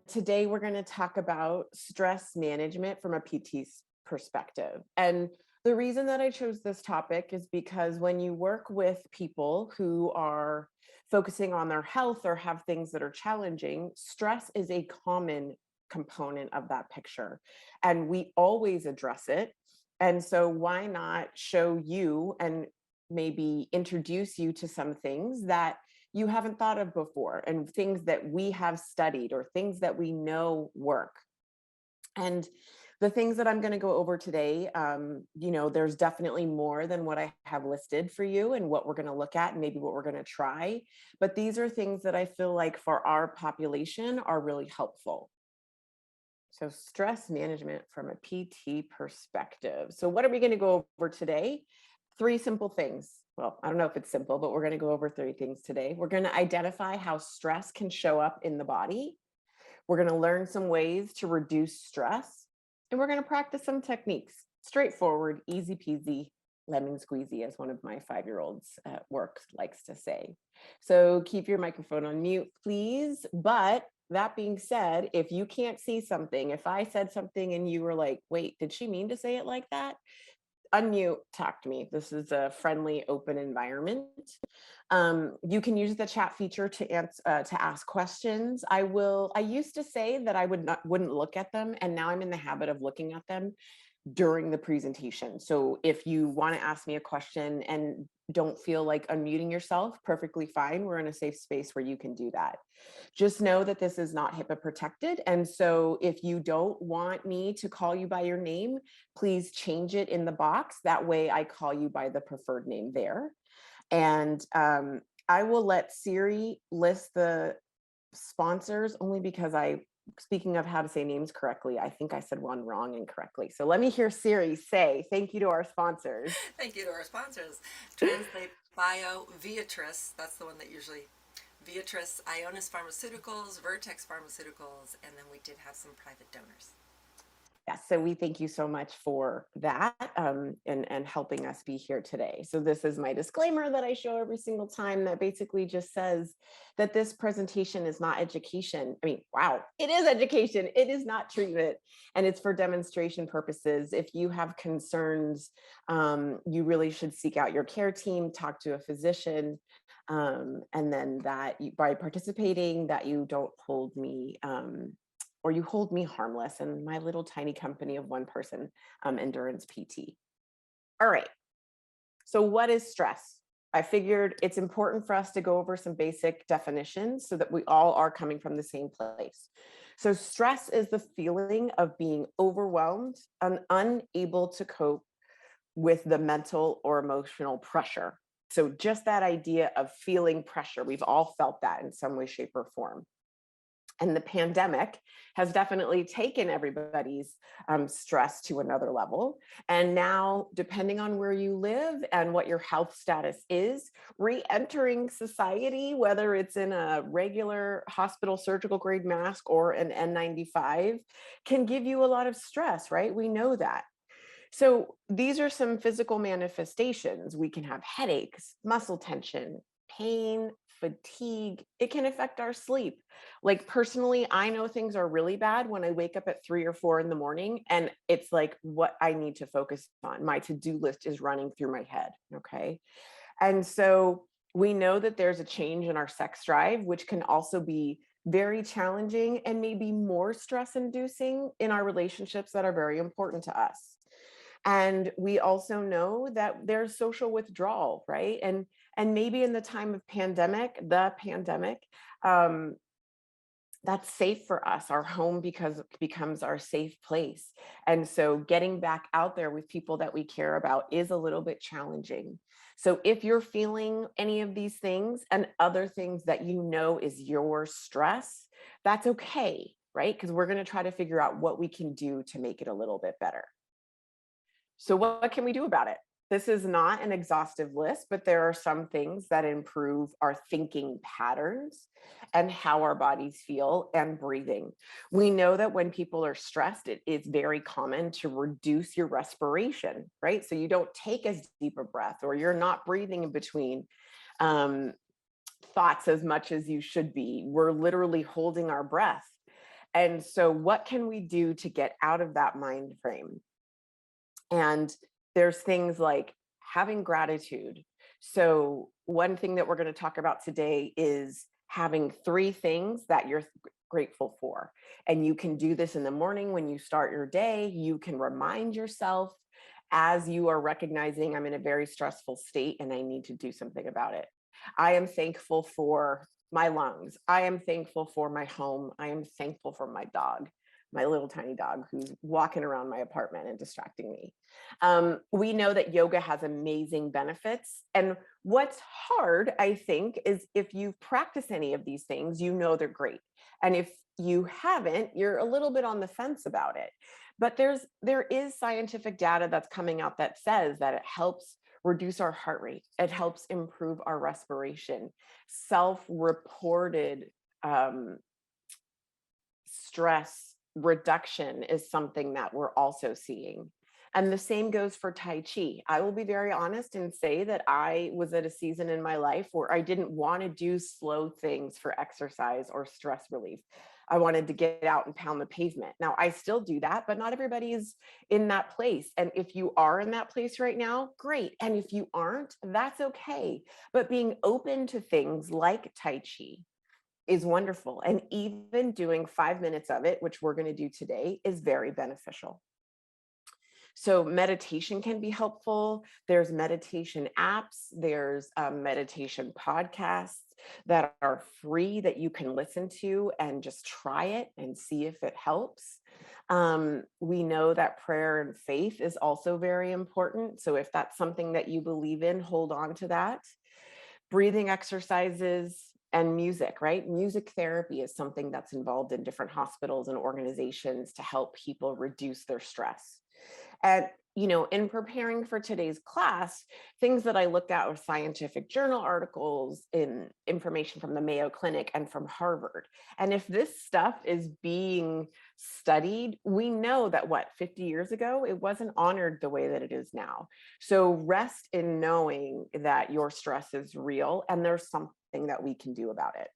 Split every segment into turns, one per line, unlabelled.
today we're going to talk about stress management from a PT's perspective. And the reason that I chose this topic is because when you work with people who are focusing on their health or have things that are challenging, stress is a common component of that picture. And we always address it. And so why not show you and maybe introduce you to some things that you haven't thought of before and things that we have studied or things that we know work. And the things that I'm going to go over today, there's definitely more than what I have listed for you and what we're going to look at and maybe what we're going to try. But these are things that I feel like for our population are really helpful. So stress management from a PT perspective. So what are we going to go over today? 3 simple things. Well, I don't know if it's simple, but we're going to go over 3 things today. We're going to identify how stress can show up in the body. We're going to learn some ways to reduce stress, and we're going to practice some techniques. Straightforward, easy peasy, lemon squeezy, as one of my 5-year-olds at work likes to say. So keep your microphone on mute, please. But that being said, if you can't see something, if I said something and you were like, wait, did she mean to say it like that? Unmute, talk to me. This is a friendly, open environment. You can use the chat feature to ask questions. I used to say that I wouldn't look at them, and now I'm in the habit of looking at them during the presentation. So if you want to ask me a question and don't feel like unmuting yourself, perfectly fine. We're in a safe space where you can do that. Just know that this is not HIPAA protected. And so if you don't want me to call you by your name, please change it in the box. That way I call you by the preferred name there. And I will let Siri list the sponsors only because speaking of how to say names correctly, I think I said one wrong incorrectly. So let me hear Siri say thank you to our sponsors.
Thank you to our sponsors. Translate Bio, Viatris, that's the one that usually, Viatris, Ionis Pharmaceuticals, Vertex Pharmaceuticals, and then we did have some private donors.
Yes, so we thank you so much for that and helping us be here today. So this is my disclaimer that I show every single time that basically just says that this presentation is not education. I mean, wow, it is education. It is not treatment, and it's for demonstration purposes. If you have concerns, you really should seek out your care team, talk to a physician, and then by participating, that you don't hold me or you hold me harmless in my little tiny company of 1 person, endurance PT. All right. So what is stress? I figured it's important for us to go over some basic definitions so that we all are coming from the same place. So stress is the feeling of being overwhelmed and unable to cope with the mental or emotional pressure. So just that idea of feeling pressure, we've all felt that in some way, shape, or form. And the pandemic has definitely taken everybody's stress to another level. And now, depending on where you live and what your health status is, re-entering society, whether it's in a regular hospital surgical grade mask or an N95, can give you a lot of stress, right? We know that. So these are some physical manifestations. We can have headaches, muscle tension, pain, fatigue. It can affect our sleep. Like personally, I know things are really bad when I wake up at 3 or 4 in the morning and it's like what I need to focus on. My to-do list is running through my head. Okay. And so we know that there's a change in our sex drive, which can also be very challenging and maybe more stress inducing in our relationships that are very important to us. And we also know that there's social withdrawal, right? And maybe in the time of the pandemic, that's safe for us. Our home becomes our safe place. And so getting back out there with people that we care about is a little bit challenging. So if you're feeling any of these things and other things that you know is your stress, that's okay, right? Because we're going to try to figure out what we can do to make it a little bit better. So what can we do about it? This is not an exhaustive list, but there are some things that improve our thinking patterns and how our bodies feel and breathing. We know that when people are stressed, it is very common to reduce your respiration, right? So you don't take as deep a breath or you're not breathing in between thoughts as much as you should be. We're literally holding our breath. And so what can we do to get out of that mind frame? And there's things like having gratitude. So one thing that we're going to talk about today is having 3 things that you're grateful for. And you can do this in the morning when you start your day. You can remind yourself as you are recognizing I'm in a very stressful state and I need to do something about it. I am thankful for my lungs. I am thankful for my home. I am thankful for my dog, my little tiny dog who's walking around my apartment and distracting me. We know that yoga has amazing benefits. And what's hard, I think, is if you've practiced any of these things, you know they're great. And if you haven't, you're a little bit on the fence about it. But there is scientific data that's coming out that says that it helps reduce our heart rate. It helps improve our respiration. Self-reported stress reduction is something that we're also seeing. And the same goes for Tai Chi. I will be very honest and say that I was at a season in my life where I didn't want to do slow things for exercise or stress relief. I wanted to get out and pound the pavement. Now, I still do that, but not everybody is in that place. And if you are in that place right now, great. And if you aren't, that's okay. But being open to things like Tai Chi is wonderful. And even doing 5 minutes of it, which we're going to do today, is very beneficial. So meditation can be helpful. There's meditation apps, there's meditation podcasts that are free that you can listen to and just try it and see if it helps. We know that prayer and faith is also very important. So if that's something that you believe in, hold on to that. Breathing exercises and music, right? Music therapy is something that's involved in different hospitals and organizations to help people reduce their stress. And, in preparing for today's class, things that I looked at were scientific journal articles, in information from the Mayo Clinic and from Harvard. And if this stuff is being studied, we know that 50 years ago, it wasn't honored the way that it is now. So rest in knowing that your stress is real and there's something that we can do about it.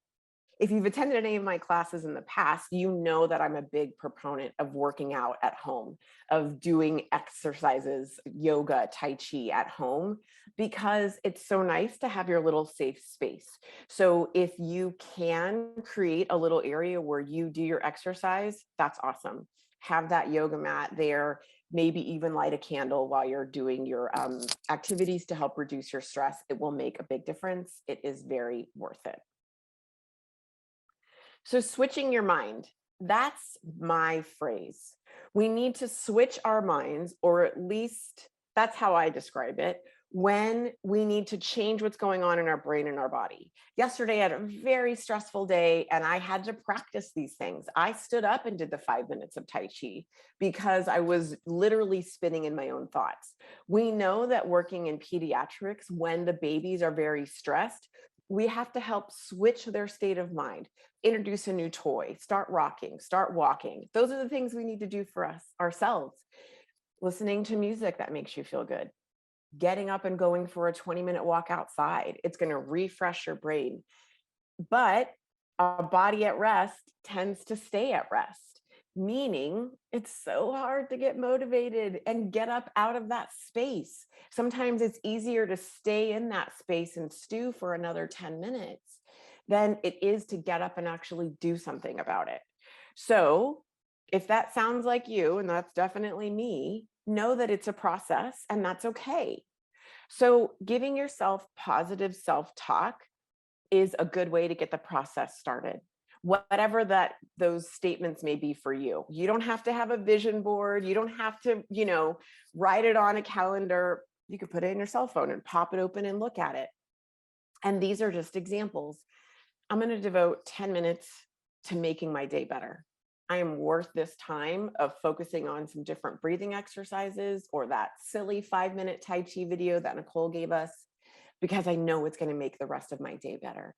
If you've attended any of my classes in the past, you know that I'm a big proponent of working out at home, of doing exercises, yoga, Tai Chi at home, because it's so nice to have your little safe space. So if you can create a little area where you do your exercise, that's awesome. Have that yoga mat there, maybe even light a candle while you're doing your activities to help reduce your stress. It will make a big difference. It is very worth it. So switching your mind, that's my phrase. We need to switch our minds, or at least that's how I describe it, when we need to change what's going on in our brain and our body. Yesterday, I had a very stressful day and I had to practice these things. I stood up and did the 5 minutes of Tai Chi because I was literally spinning in my own thoughts. We know that working in pediatrics, when the babies are very stressed, we have to help switch their state of mind, introduce a new toy, start rocking, start walking. Those are the things we need to do for ourselves. Listening to music that makes you feel good, getting up and going for a 20-minute walk outside. It's going to refresh your brain. But a body at rest tends to stay at rest, meaning it's so hard to get motivated and get up out of that space. Sometimes it's easier to stay in that space and stew for another 10 minutes than it is to get up and actually do something about it. So if that sounds like you, and that's definitely me, know that it's a process and that's okay. So giving yourself positive self-talk is a good way to get the process started. Whatever those statements may be for you. You don't have to have a vision board. You don't have to, write it on a calendar. You could put it in your cell phone and pop it open and look at it. And these are just examples. I'm going to devote 10 minutes to making my day better. I am worth this time of focusing on some different breathing exercises or that silly 5-minute Tai Chi video that Nicole gave us, because I know it's going to make the rest of my day better.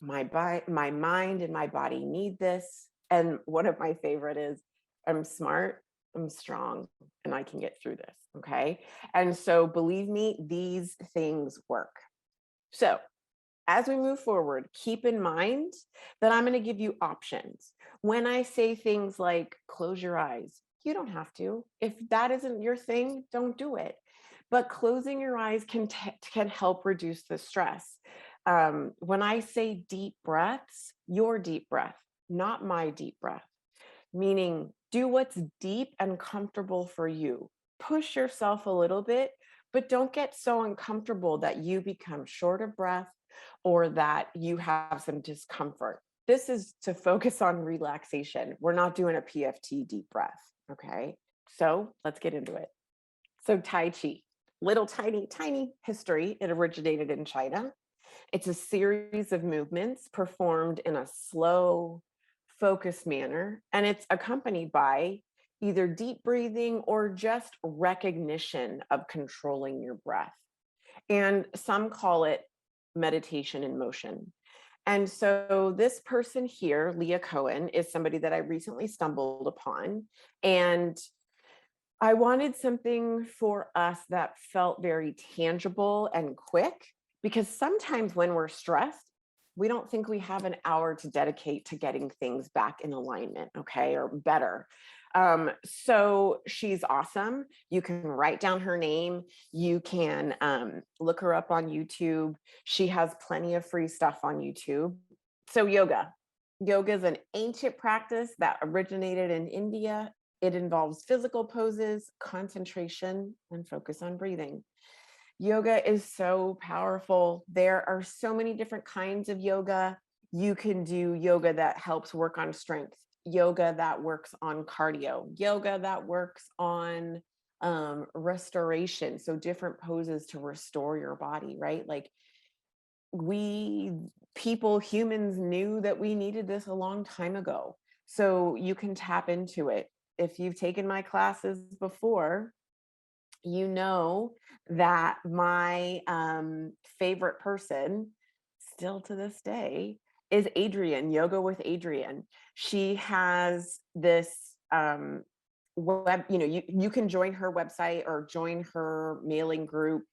My mind and my body need this. And one of my favorite is, I'm smart, I'm strong, and I can get through this. Okay. And so believe me, these things work. So as we move forward, keep in mind that I'm going to give you options. When I say things like close your eyes, you don't have to. If that isn't your thing, don't do it. But closing your eyes can help reduce the stress. When I say deep breaths, your deep breath, not my deep breath, meaning do what's deep and comfortable for you. Push yourself a little bit, but don't get so uncomfortable that you become short of breath or that you have some discomfort. This is to focus on relaxation. We're not doing a PFT deep breath. Okay. So let's get into it. So, Tai Chi, little tiny history. It originated in China. It's a series of movements performed in a slow, focused manner, and it's accompanied by either deep breathing or just recognition of controlling your breath. And some call it meditation in motion. And so this person here, Leah Cohen, is somebody that I recently stumbled upon. And I wanted something for us that felt very tangible and quick, because sometimes when we're stressed, we don't think we have an hour to dedicate to getting things back in alignment, okay, or better. So she's awesome. You can write down her name. You can look her up on YouTube. She has plenty of free stuff on YouTube. So yoga is an ancient practice that originated in India. It involves physical poses, concentration, and focus on breathing. Yoga is so powerful. There are so many different kinds of yoga. You can do yoga that helps work on strength, yoga that works on cardio, yoga that works on restoration. So different poses to restore your body, right? Like we humans knew that we needed this a long time ago. So you can tap into it. If you've taken my classes before, you know that my favorite person, still to this day, is Adrienne, Yoga with Adrienne. She has this you can join her website or join her mailing group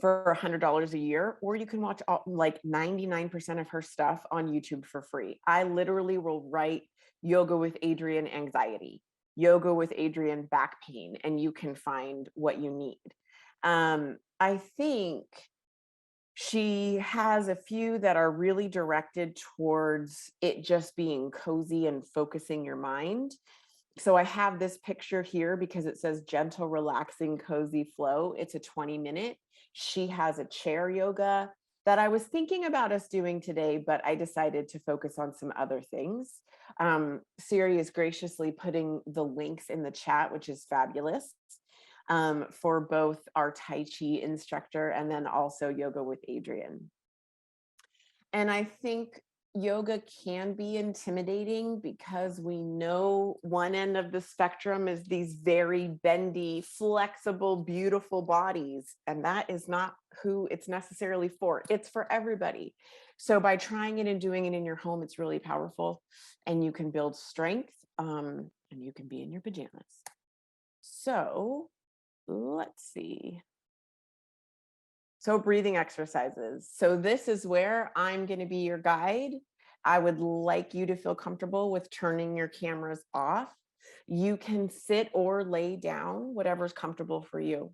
for $100 a year, or you can watch like 99% of her stuff on YouTube for free. I literally will write yoga with Adrienne anxiety, yoga with Adrienne back pain, and you can find what you need. I think she has a few that are really directed towards it just being cozy and focusing your mind. So I have this picture here because it says gentle, relaxing, cozy flow. It's a 20-minute. She has a chair yoga that I was thinking about us doing today, but I decided to focus on some other things. Siri is graciously putting the links in the chat, which is fabulous, for both our Tai Chi instructor and then also Yoga with Adrienne. And I think yoga can be intimidating because we know one end of the spectrum is these very bendy, flexible, beautiful bodies. And that is not who it's necessarily for. It's for everybody. So by trying it and doing it in your home, it's really powerful, and you can build strength, and you can be in your pajamas. So let's see. So breathing exercises. So this is where I'm going to be your guide. I would like you to feel comfortable with turning your cameras off. You can sit or lay down, whatever's comfortable for you.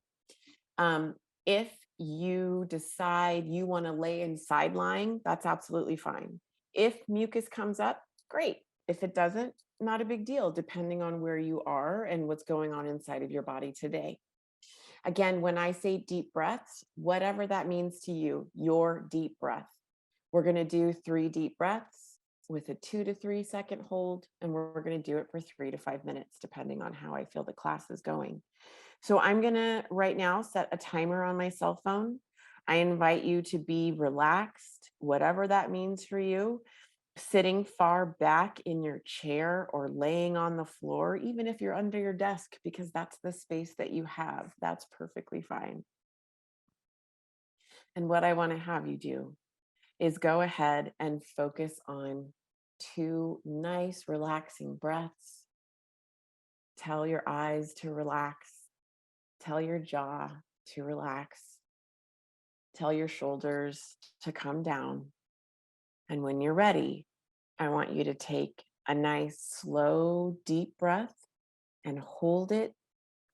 If you decide you want to lay in side lying, that's absolutely fine. If mucus comes up, great. If it doesn't, not a big deal, depending on where you are and what's going on inside of your body today. Again, when I say deep breaths, whatever that means to you, your deep breath. We're going to do 3 deep breaths with a 2 to 3 second hold, and we're going to do it for 3 to 5 minutes, depending on how I feel the class is going. So I'm going to right now set a timer on my cell phone. I invite you to be relaxed, whatever that means for you. Sitting far back in your chair or laying on the floor, even if you're under your desk, because that's the space that you have, that's perfectly fine. And what I want to have you do is go ahead and focus on 2 nice, relaxing breaths. Tell your eyes to relax. Tell your jaw to relax. Tell your shoulders to come down. And when you're ready, I want you to take a nice, slow, deep breath and hold it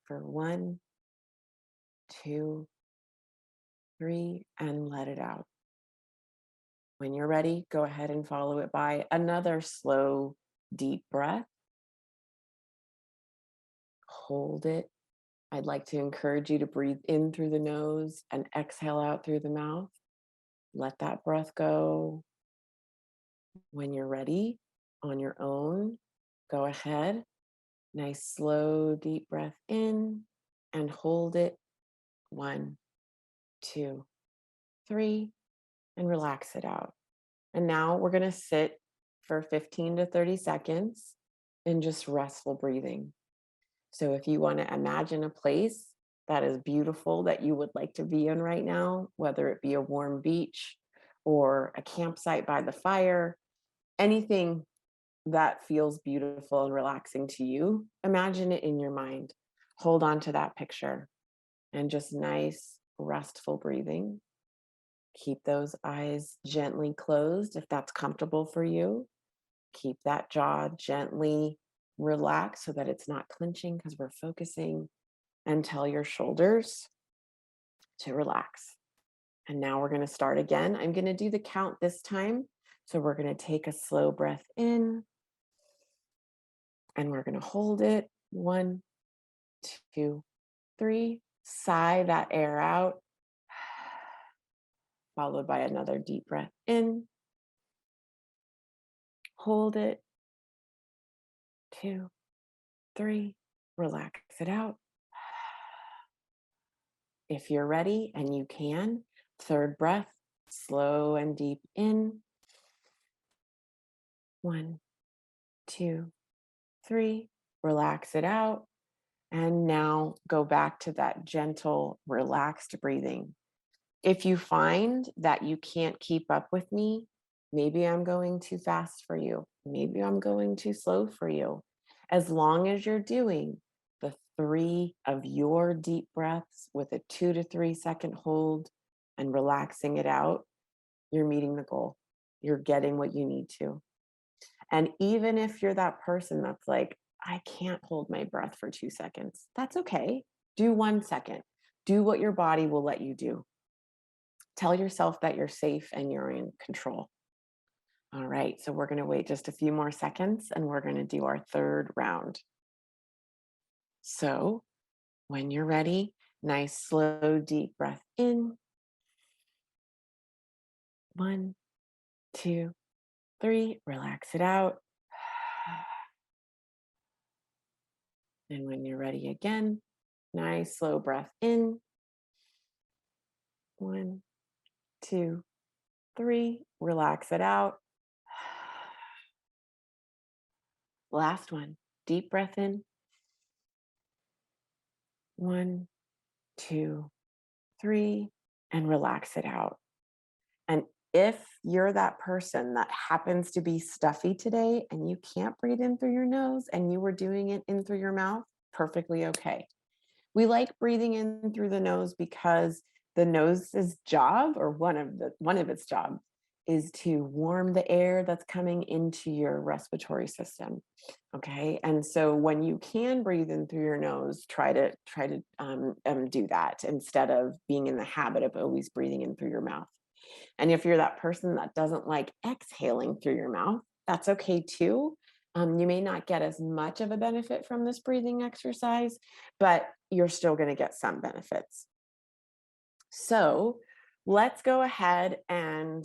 for 1, 2, 3, and let it out. When you're ready, go ahead and follow it by another slow, deep breath. Hold it. I'd like to encourage you to breathe in through the nose and exhale out through the mouth. Let that breath go. When you're ready, on your own, go ahead. Nice, slow, deep breath in and hold it. 1, 2, 3, and relax it out. And now we're going to sit for 15 to 30 seconds in just restful breathing. So if you want to imagine a place that is beautiful that you would like to be in right now, whether it be a warm beach or a campsite by the fire, anything that feels beautiful and relaxing to you, imagine it in your mind. Hold on to that picture and just nice, restful breathing. Keep those eyes gently closed if that's comfortable for you. Keep that jaw gently relaxed so that it's not clenching because we're focusing, and tell your shoulders to relax. And now we're going to start again. I'm going to do the count this time. So we're going to take a slow breath in and we're going to hold it. 1, 2, 3. Sigh that air out, followed by another deep breath in. Hold it. 2, 3. Relax it out. If you're ready and you can, third breath, slow and deep in. 1, 2, 3. Relax it out. And now go back to that gentle, relaxed breathing. If you find that you can't keep up with me, maybe I'm going too fast for you. Maybe I'm going too slow for you. As long as you're doing the 3 of your deep breaths with a 2 to 3 second hold and relaxing it out, you're meeting the goal. You're getting what you need to. And even if you're that person that's like, I can't hold my breath for 2 seconds, that's okay. Do 1 second. Do what your body will let you do. Tell yourself that you're safe and you're in control. All right, so we're going to wait just a few more seconds and we're going to do our third round. So when you're ready, nice, slow, deep breath in. 1, 2, 3, relax it out. And when you're ready again, nice, slow breath in. 1, 2, 3, relax it out. Last one, deep breath in. 1, 2, 3, and relax it out. And if you're that person that happens to be stuffy today and you can't breathe in through your nose and you were doing it in through your mouth, perfectly okay. We like breathing in through the nose because the nose's job, or one of its jobs, is to warm the air that's coming into your respiratory system. Okay, and so when you can breathe in through your nose, try to do that instead of being in the habit of always breathing in through your mouth. And if you're that person that doesn't like exhaling through your mouth, that's okay too. You may not get as much of a benefit from this breathing exercise, but you're still going to get some benefits. So let's go ahead and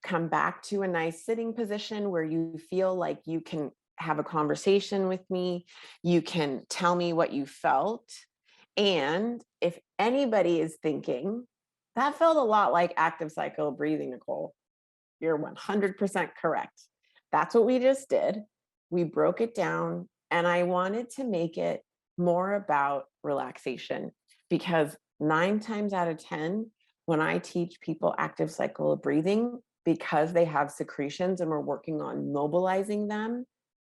come back to a nice sitting position where you feel like you can have a conversation with me. You can tell me what you felt. And if anybody is thinking, that felt a lot like active cycle breathing, Nicole, you're 100% correct. That's what we just did. We broke it down, and I wanted to make it more about relaxation because 9 times out of 10, when I teach people active cycle of breathing, because they have secretions and we're working on mobilizing them,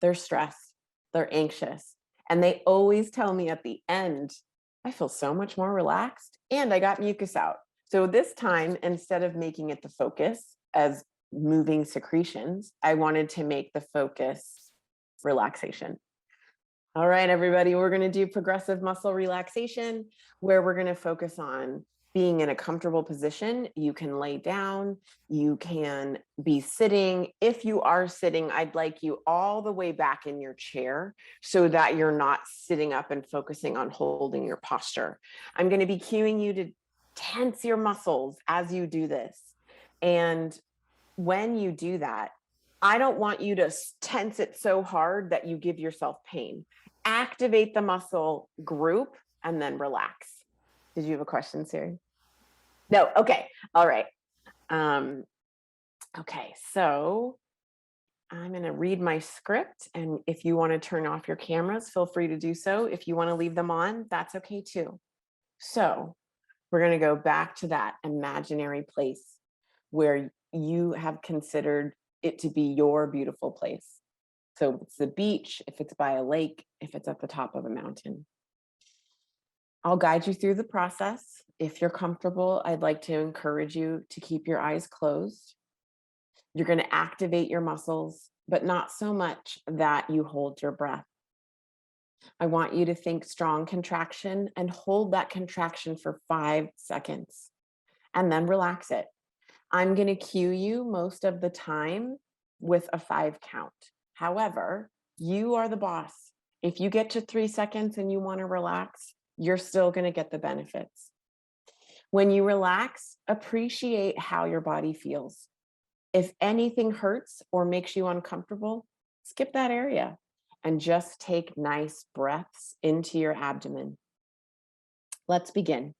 they're stressed, they're anxious, and they always tell me at the end, I feel so much more relaxed and I got mucus out. So this time, instead of making it the focus as moving secretions, I wanted to make the focus relaxation. All right, everybody, we're going to do progressive muscle relaxation, where we're going to focus on being in a comfortable position. You can lay down, you can be sitting. If you are sitting, I'd like you all the way back in your chair so that you're not sitting up and focusing on holding your posture. I'm going to be cueing you to tense your muscles as you do this. And when you do that, I don't want you to tense it so hard that you give yourself pain. Activate the muscle group and then relax. Did you have a question, Siri? No. Okay. All right. Okay. So I'm going to read my script. And if you want to turn off your cameras, feel free to do so. If you want to leave them on, that's okay too. So we're going to go back to that imaginary place where you have considered it to be your beautiful place. So it's the beach, if it's by a lake, if it's at the top of a mountain. I'll guide you through the process. If you're comfortable, I'd like to encourage you to keep your eyes closed. You're going to activate your muscles, but not so much that you hold your breath. I want you to think strong contraction and hold that contraction for 5 seconds and then relax it. I'm going to cue you most of the time with a 5 count. However, you are the boss. If you get to 3 seconds and you want to relax, you're still going to get the benefits. When you relax, appreciate how your body feels. If anything hurts or makes you uncomfortable, skip that area and just take nice breaths into your abdomen. Let's begin.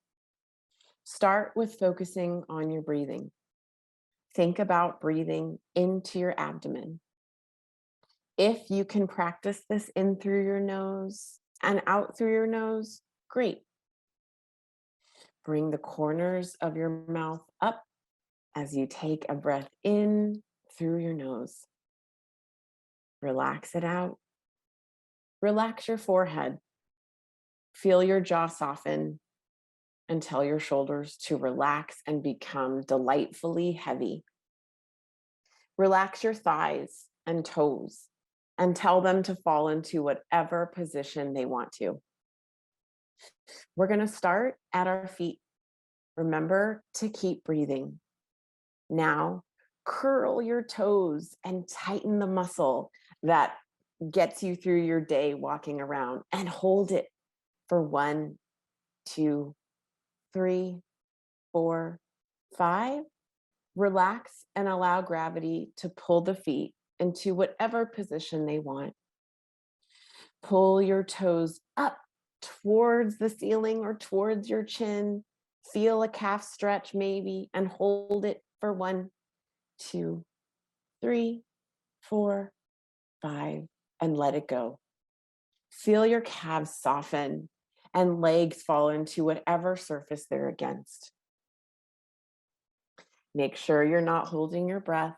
Start with focusing on your breathing. Think about breathing into your abdomen. If you can practice this in through your nose and out through your nose, great. Bring the corners of your mouth up as you take a breath in through your nose. Relax it out. Relax your forehead. Feel your jaw soften and tell your shoulders to relax and become delightfully heavy. Relax your thighs and toes and tell them to fall into whatever position they want to. We're going to start at our feet. Remember to keep breathing. Now, curl your toes and tighten the muscle that gets you through your day walking around, and hold it for 1, 2, 3, 4, 5. Relax and allow gravity to pull the feet into whatever position they want. Pull your toes up towards the ceiling or towards your chin. Feel a calf stretch maybe, and hold it for 1, 2, 3, 4, 5, and let it go. Feel your calves soften and legs fall into whatever surface they're against. Make sure you're not holding your breath.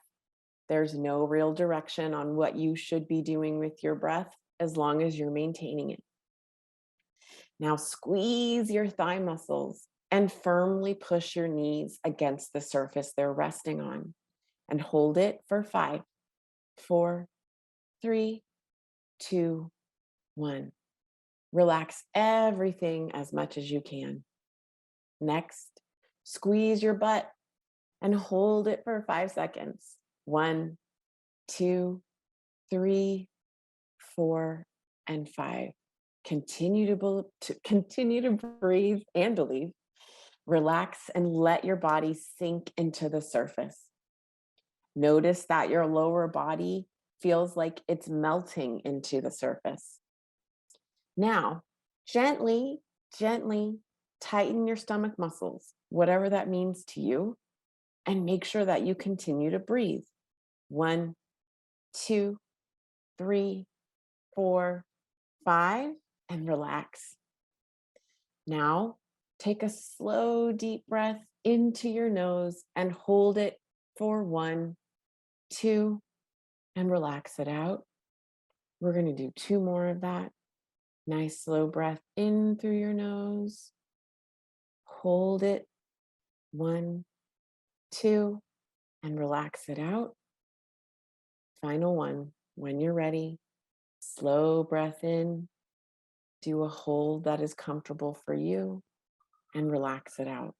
There's no real direction on what you should be doing with your breath as long as you're maintaining it. Now squeeze your thigh muscles and firmly push your knees against the surface they're resting on, and hold it for 5, 4, 3, 2, 1. Relax everything as much as you can. Next, squeeze your butt and hold it for 5 seconds. 1, 2, 3, 4, and 5. Continue to breathe and believe. Relax and let your body sink into the surface. Notice that your lower body feels like it's melting into the surface. Now, gently tighten your stomach muscles, whatever that means to you, and make sure that you continue to breathe. 1, 2, 3, 4, 5, and relax. Now, take a slow, deep breath into your nose and hold it for 1, 2, and relax it out. We're going to do 2 more of that. Nice slow breath in through your nose. Hold it. 1, 2, and relax it out. Final one. When you're ready, slow breath in, do a hold that is comfortable for you, and relax it out.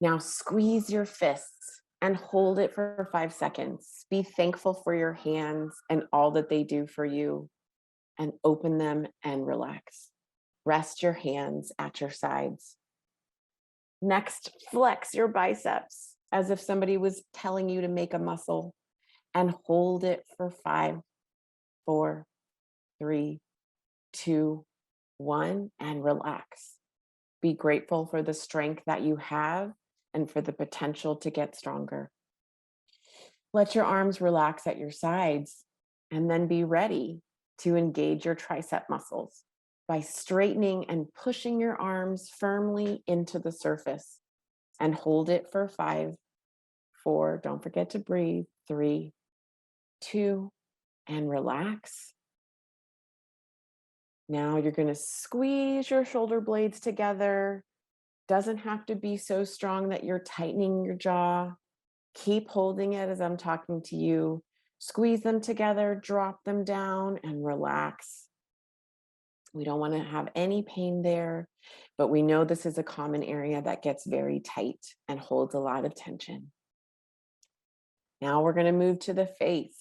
Now squeeze your fists and hold it for 5 seconds. Be thankful for your hands and all that they do for you, and open them and relax. Rest your hands at your sides. Next, flex your biceps as if somebody was telling you to make a muscle, and hold it for 5, 4, 3, 2, 1, and relax. Be grateful for the strength that you have and for the potential to get stronger. Let your arms relax at your sides, and then be ready to engage your tricep muscles by straightening and pushing your arms firmly into the surface, and hold it for 5, 4, don't forget to breathe, 3, 2, and relax. Now you're going to squeeze your shoulder blades together. Doesn't have to be so strong that you're tightening your jaw. Keep holding it as I'm talking to you. Squeeze them together, drop them down, and relax. We don't want to have any pain there, but we know this is a common area that gets very tight and holds a lot of tension. Now we're going to move to the face.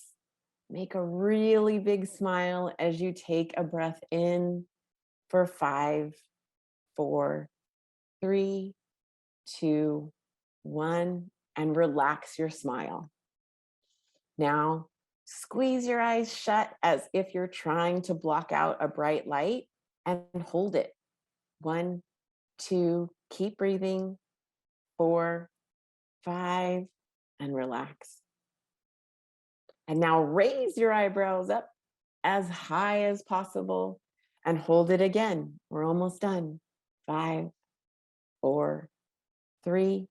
Make a really big smile as you take a breath in for 5, 4, 3, 2, 1, and relax your smile. Now, squeeze your eyes shut as if you're trying to block out a bright light, and hold it. 1, 2, keep breathing. 4, 5, and relax. And now raise your eyebrows up as high as possible and hold it again. We're almost done. 5, 4, 3,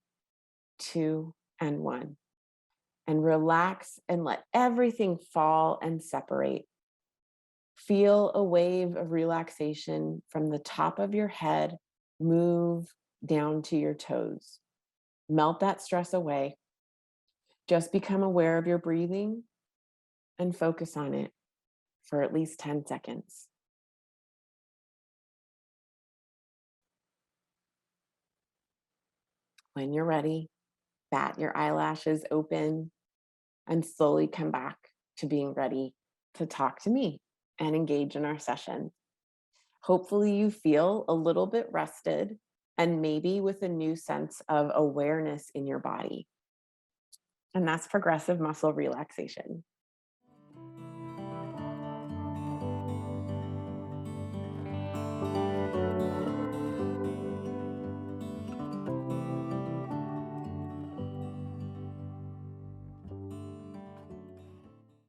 2, and 1. And relax and let everything fall and separate. Feel a wave of relaxation from the top of your head move down to your toes. Melt that stress away. Just become aware of your breathing and focus on it for at least 10 seconds. When you're ready, bat your eyelashes open and slowly come back to being ready to talk to me and engage in our session. Hopefully you feel a little bit rested and maybe with a new sense of awareness in your body. And that's progressive muscle relaxation.